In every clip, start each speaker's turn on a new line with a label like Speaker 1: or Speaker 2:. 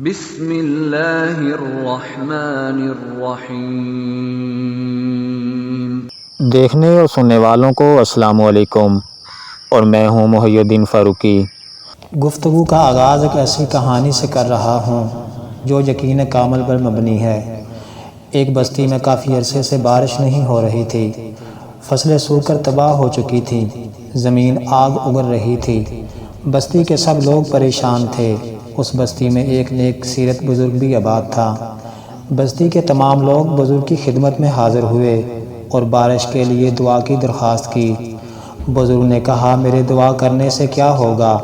Speaker 1: بسم اللہ الرحمن الرحیم۔
Speaker 2: دیکھنے اور سننے والوں کو السلام علیکم، اور میں ہوں محی الدین فاروقی۔
Speaker 3: گفتگو کا آغاز ایک ایسی کہانی سے کر رہا ہوں جو یقین کامل پر مبنی ہے۔ ایک بستی میں کافی عرصے سے بارش نہیں ہو رہی تھی، فصلیں سوکھ کر تباہ ہو چکی تھیں، زمین آگ اگل رہی تھی، بستی کے سب لوگ پریشان تھے۔ اس بستی میں ایک نیک سیرت بزرگ بھی آباد تھا۔ بستی کے تمام لوگ بزرگ کی خدمت میں حاضر ہوئے اور بارش کے لیے دعا کی درخواست کی۔ بزرگ نے کہا، میرے دعا کرنے سے کیا ہوگا؟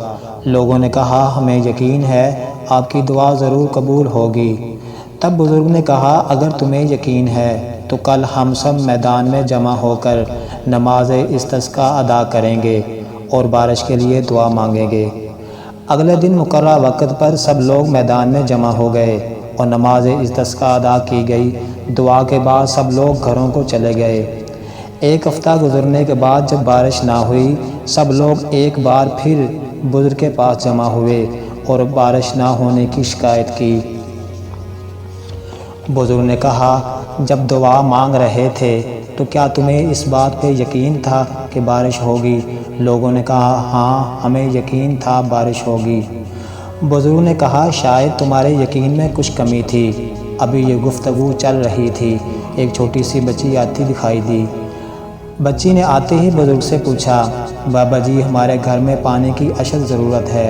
Speaker 3: لوگوں نے کہا، ہمیں یقین ہے آپ کی دعا ضرور قبول ہوگی۔ تب بزرگ نے کہا، اگر تمہیں یقین ہے تو کل ہم سب میدان میں جمع ہو کر نماز استسقاء ادا کریں گے اور بارش کے لیے دعا مانگیں گے۔ اگلے دن مقررہ وقت پر سب لوگ میدان میں جمع ہو گئے اور نماز استسقاء ادا کی گئی۔ دعا کے بعد سب لوگ گھروں کو چلے گئے۔ ایک ہفتہ گزرنے کے بعد جب بارش نہ ہوئی، سب لوگ ایک بار پھر بزرگ کے پاس جمع ہوئے اور بارش نہ ہونے کی شکایت کی۔ بزرگ نے کہا، جب دعا مانگ رہے تھے تو کیا تمہیں اس بات پہ یقین تھا کہ بارش ہوگی؟ لوگوں نے کہا، ہاں ہمیں یقین تھا بارش ہوگی۔ بزرگ نے کہا، شاید تمہارے یقین میں کچھ کمی تھی۔ ابھی یہ گفتگو چل رہی تھی، ایک چھوٹی سی بچی آتی دکھائی دی۔ بچی نے آتے ہی بزرگ سے پوچھا، بابا جی ہمارے گھر میں پانی کی اشد ضرورت ہے۔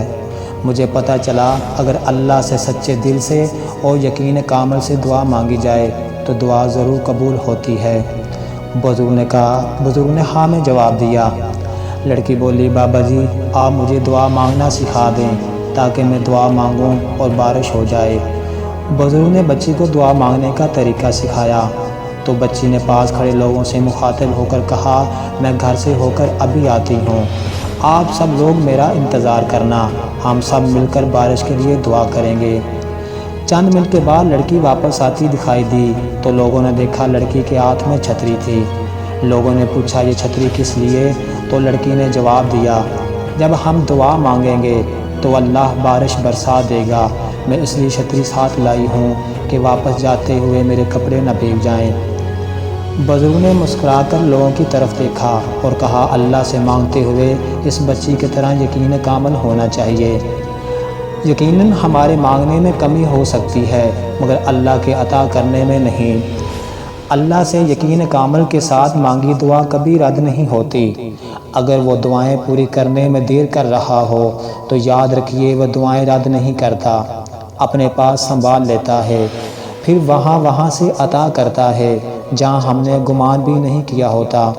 Speaker 3: مجھے پتہ چلا اگر اللہ سے سچے دل سے اور یقین کامل سے دعا مانگی جائے تو دعا ضرور قبول ہوتی ہے۔ بزرگ نے ہاں میں جواب دیا۔ لڑکی بولی، بابا جی آپ مجھے دعا مانگنا سکھا دیں تاکہ میں دعا مانگوں اور بارش ہو جائے۔ بزرگ نے بچی کو دعا مانگنے کا طریقہ سکھایا تو بچی نے پاس کھڑے لوگوں سے مخاطب ہو کر کہا، میں گھر سے ہو کر ابھی آتی ہوں، آپ سب لوگ میرا انتظار کرنا، ہم سب مل کر بارش کے لیے دعا کریں گے۔ چند منٹ کے بعد لڑکی واپس آتی دکھائی دی تو لوگوں نے دیکھا لڑکی کے ہاتھ میں چھتری تھی۔ لوگوں نے پوچھا، یہ چھتری کس لیے؟ تو لڑکی نے جواب دیا، جب ہم دعا مانگیں گے تو اللہ بارش برسا دے گا، میں اس لیے چھتری ساتھ لائی ہوں کہ واپس جاتے ہوئے میرے کپڑے نہ بھیگ جائیں۔ بزرگ نے مسکرا کر لوگوں کی طرف دیکھا اور کہا، اللہ سے مانگتے ہوئے اس بچی کی طرح یقین کامل ہونا چاہیے۔ یقیناً ہمارے مانگنے میں کمی ہو سکتی ہے مگر اللہ کے عطا کرنے میں نہیں۔ اللہ سے یقین کامل کے ساتھ مانگی دعا کبھی رد نہیں ہوتی۔ اگر وہ دعائیں پوری کرنے میں دیر کر رہا ہو تو یاد رکھیے وہ دعائیں رد نہیں کرتا، اپنے پاس سنبھال لیتا ہے، پھر وہاں سے عطا کرتا ہے جہاں ہم نے گمان بھی نہیں کیا ہوتا۔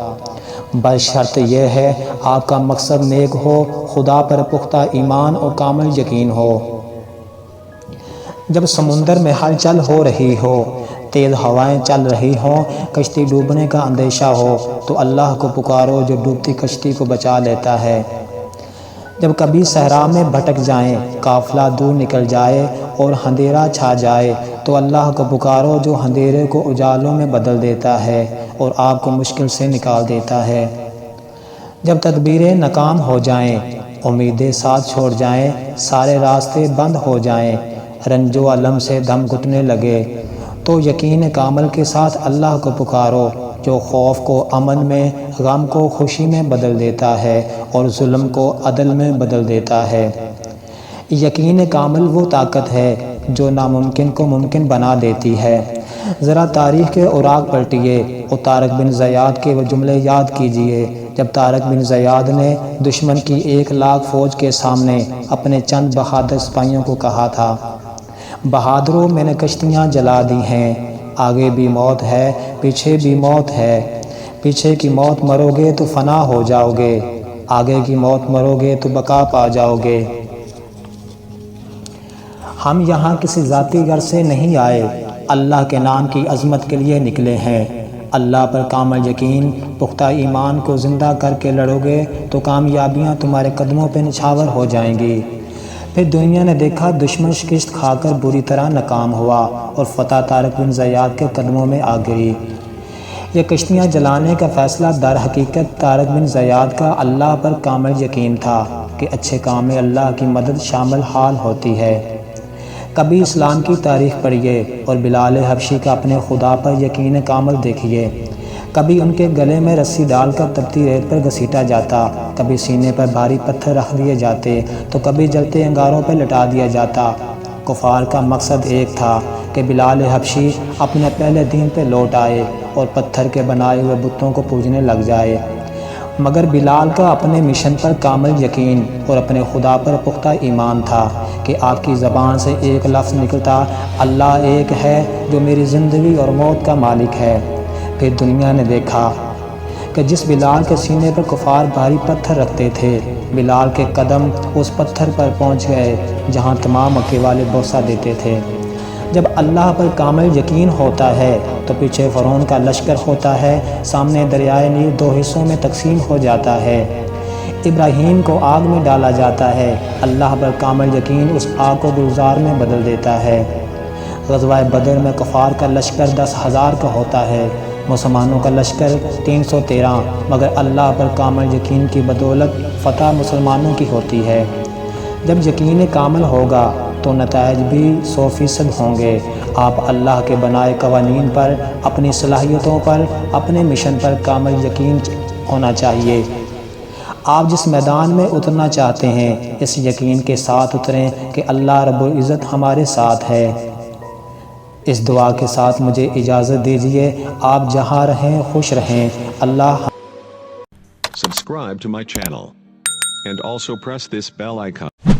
Speaker 3: بس شرط یہ ہے آپ کا مقصد نیک ہو، خدا پر پختہ ایمان اور کامل یقین ہو۔ جب سمندر میں ہلچل ہو رہی ہو، تیز ہوائیں چل رہی ہوں، کشتی ڈوبنے کا اندیشہ ہو تو اللہ کو پکارو جو ڈوبتی کشتی کو بچا لیتا ہے۔ جب کبھی صحرا میں بھٹک جائیں، قافلہ دور نکل جائے اور اندھیرا چھا جائے تو اللہ کو پکارو جو اندھیرے کو اجالوں میں بدل دیتا ہے اور آپ کو مشکل سے نکال دیتا ہے۔ جب تدبیریں ناکام ہو جائیں، امیدیں ساتھ چھوڑ جائیں، سارے راستے بند ہو جائیں، رنج و الم سے دم گھٹنے لگے تو یقین کامل کے ساتھ اللہ کو پکارو جو خوف کو امن میں، غم کو خوشی میں بدل دیتا ہے اور ظلم کو عدل میں بدل دیتا ہے۔ یقین کامل وہ طاقت ہے جو ناممکن کو ممکن بنا دیتی ہے۔ ذرا تاریخ کے اوراق پلٹیے اور طارق بن زیاد کے وہ جملے یاد کیجئے جب طارق بن زیاد نے دشمن کی 1,00,000 فوج کے سامنے اپنے چند بہادر سپاہیوں کو کہا تھا، بہادروں میں نے کشتیاں جلا دی ہیں، آگے بھی موت ہے، پیچھے بھی موت ہے، پیچھے کی موت مرو گے تو فنا ہو جاؤ گے، آگے کی موت مرو گے تو بقا پا جاؤ گے۔ ہم یہاں کسی ذاتی غرض سے نہیں آئے، اللہ کے نام کی عظمت کے لیے نکلے ہیں۔ اللہ پر کامل یقین، پختہ ایمان کو زندہ کر کے لڑو گے تو کامیابیاں تمہارے قدموں پہ نچھاور ہو جائیں گی۔ پھر دنیا نے دیکھا دشمن شکست کھا کر بری طرح ناکام ہوا اور فتح طارق بن زیاد کے قدموں میں آ گری۔ یہ کشتیاں جلانے کا فیصلہ در حقیقت طارق بن زیاد کا اللہ پر کامل یقین تھا کہ اچھے کام میں اللہ کی مدد شامل حال ہوتی ہے۔ کبھی اسلام کی تاریخ پڑھیے اور بلال حبشی کا اپنے خدا پر یقین کامل دیکھیے۔ کبھی ان کے گلے میں رسی ڈال کر تپتی ریت پر گھسیٹا جاتا، کبھی سینے پر بھاری پتھر رکھ دیے جاتے تو کبھی جلتے انگاروں پر لٹا دیا جاتا۔ کفار کا مقصد ایک تھا کہ بلال حبشی اپنے پہلے دین پہ لوٹ آئے اور پتھر کے بنائے ہوئے بتوں کو پوجنے لگ جائے، مگر بلال کا اپنے مشن پر کامل یقین اور اپنے خدا پر پختہ ایمان تھا کہ آپ کی زبان سے ایک لفظ نکلتا، اللہ ایک ہے جو میری زندگی اور موت کا مالک ہے۔ پھر دنیا نے دیکھا کہ جس بلال کے سینے پر کفار بھاری پتھر رکھتے تھے، بلال کے قدم اس پتھر پر پہنچ گئے جہاں تمام مکے والے بوسہ دیتے تھے۔ جب اللہ پر کامل یقین ہوتا ہے تو پیچھے فرعون کا لشکر ہوتا ہے، سامنے دریائے نیل دو حصوں میں تقسیم ہو جاتا ہے، ابراہیم کو آگ میں ڈالا جاتا ہے، اللہ پر کامل یقین اس آگ کو گلزار میں بدل دیتا ہے۔ غزوہ بدر میں کفار کا لشکر 10,000 کا ہوتا ہے، مسلمانوں کا لشکر 313، مگر اللہ پر کامل یقین کی بدولت فتح مسلمانوں کی ہوتی ہے۔ جب یقین کامل ہوگا تو نتائج بھی 100% ہوں گے۔ آپ اللہ کے بنائے قوانین پر، اپنی صلاحیتوں پر، اپنے مشن پر کامل یقین ہونا چاہیے۔ آپ جس میدان میں اترنا چاہتے ہیں اس یقین کے ساتھ اتریں کہ اللہ رب العزت ہمارے ساتھ ہے۔ اس دعا کے ساتھ مجھے اجازت دیجیے، آپ جہاں رہیں خوش رہیں۔ اللہ
Speaker 4: Subscribe to my channel and also press this bell icon.